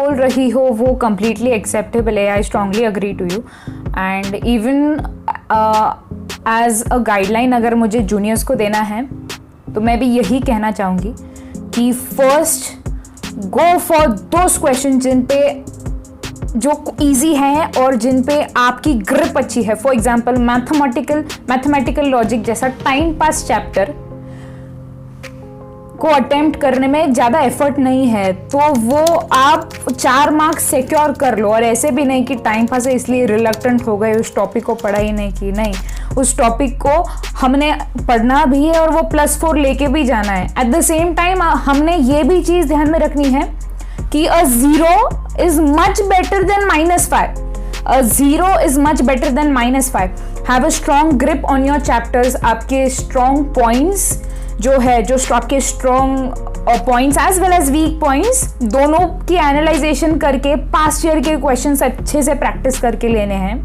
बोल रही हो वो कम्प्लीटली एक्सेप्टेबल है, I strongly agree to you. And even as a guideline अगर मुझे जूनियर्स को देना है तो मैं भी यही कहना चाहूँगी कि first go for those question जिन पे जो इजी हैं और जिन पे आपकी ग्रिप अच्छी है। फॉर एग्जाम्पल मैथमेटिकल लॉजिक जैसा टाइम पास चैप्टर को अटेम्प्ट करने में ज़्यादा एफर्ट नहीं है, तो वो आप 4 मार्क्स सिक्योर कर लो। और ऐसे भी नहीं कि टाइम पास है इसलिए रिलक्टेंट हो गए, उस टॉपिक को पढ़ा ही नहीं की, नहीं, उस टॉपिक को हमने पढ़ना भी है और वो +4 लेके भी जाना है। एट द सेम टाइम हमने ये भी चीज़ ध्यान में रखनी है कि a 0 is much better than -5. A 0 is much better than -5. Have a strong grip on your chapters. आपके strong points जो है, जो आपके strong points as well as weak points दोनों की एनालाइजेशन करके past year के क्वेश्चंस अच्छे से प्रैक्टिस करके लेने हैं।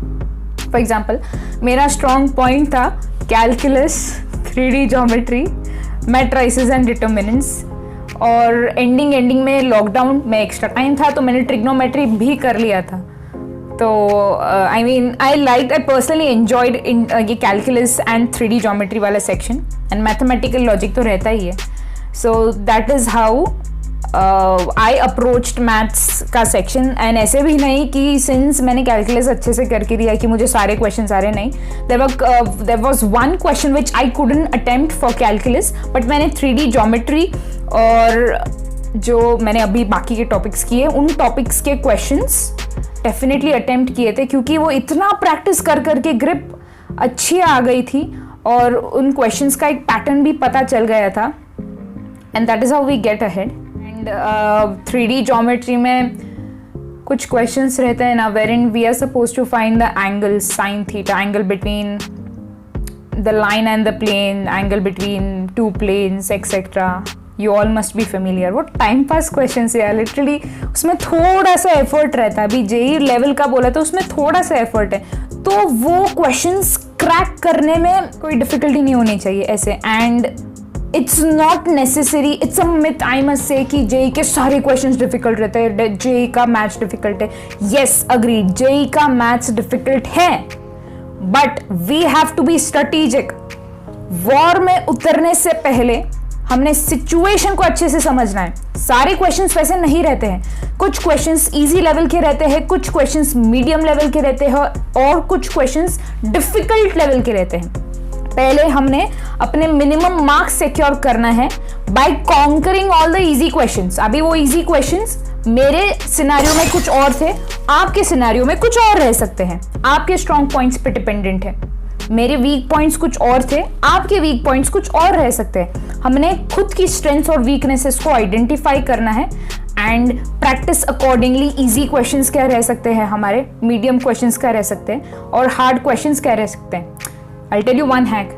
फॉर एग्जाम्पल मेरा स्ट्रॉन्ग पॉइंट था calculus, 3D geometry, matrices and determinants, और एंडिंग में लॉकडाउन में एक्स्ट्रा टाइम था तो मैंने ट्रिग्नोमेट्री भी कर लिया था। तो आई पर्सनली एंजॉयड इन ये कैलकुलस एंड 3D ज्योमेट्री वाला सेक्शन, एंड मैथमेटिकल लॉजिक तो रहता ही है। So that is how I approached maths का सेक्शन। एंड ऐसे भी नहीं कि सिंस मैंने कैलकुलस अच्छे से करके दिया कि मुझे सारे क्वेश्चन आ रहे, नहीं। There was one question which I couldn't attempt for calculus, but मैंने 3D ज्योमेट्री और जो मैंने अभी बाकी के टॉपिक्स किए उन टॉपिक्स के क्वेश्चंस डेफिनेटली अटेम्प्ट किए थे, क्योंकि वो इतना प्रैक्टिस कर करके ग्रिप अच्छी आ गई थी और उन क्वेश्चंस का एक पैटर्न भी पता चल गया था। And that is how we get ahead. And 3D geometry में कुछ क्वेश्चंस रहते हैं ना, wherein we are suppose to find the angle sine theta, angle between the line and the plane, angle between 2 planes etcetera. You all must be familiar. वो time pass question है literally, उसमें थोड़ा सा effort रहता है। अभी JEE level का बोला तो उसमें थोड़ा सा एफर्ट है, तो वो क्वेश्चंस क्रैक करने में कोई डिफिकल्टी नहीं होनी चाहिए ऐसे। And it's not necessary, it's a myth I must say कि जेई के सारे क्वेश्चंस डिफिकल्ट रहते हैं, जेई का मैथ्स डिफिकल्ट है। येस अग्रीड, जेई का मैथ्स डिफिकल्ट है, but we have to be strategic. War में उतरने से पहले हमने सिचुएशन को अच्छे से समझना है। सारे क्वेश्चंस वैसे नहीं रहते हैं, कुछ क्वेश्चंस इजी लेवल के रहते हैं, कुछ क्वेश्चंस मीडियम लेवल के रहते हैं और कुछ क्वेश्चंस डिफिकल्ट लेवल के रहते हैं। पहले हमने अपने मिनिमम मार्क्स सिक्योर करना है by conquering all the easy questions. अभी वो इजी क्वेश्चंस मेरे सिनेरियो में कुछ और थे, आपके सिनेरियो में कुछ और रह सकते हैं, आपके स्ट्रॉन्ग पॉइंट्स पे डिपेंडेंट है। मेरे वीक पॉइंट्स कुछ और थे, आपके वीक पॉइंट्स कुछ और रह सकते हैं। हमने खुद की स्ट्रेंथ्स और वीकनेसेस को आइडेंटिफाई करना है and practice accordingly. Easy questions क्या रह सकते हैं हमारे, मीडियम क्वेश्चंस क्या रह सकते हैं और हार्ड क्वेश्चंस क्या रह सकते हैं। I tell you one hack,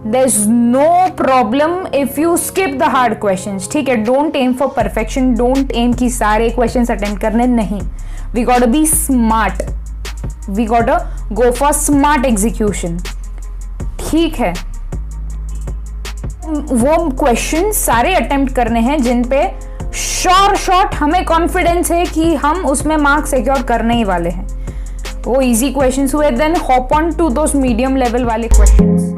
there is no problem if you skip the hard questions. ठीक है, don't aim for perfection, don't aim कि सारे क्वेश्चंस अटेम्प्ट करने, नहीं। We got to be smart, we got to go for smart execution. ठीक है, वो question सारे अटेम्प्ट करने हैं जिन पे शॉर्ट हमें कॉन्फिडेंस है कि हम उसमें मार्क्स सिक्योर करने ही वाले हैं। वो इजी क्वेश्चंस हुए, then hop on to those medium level वाले क्वेश्चंस।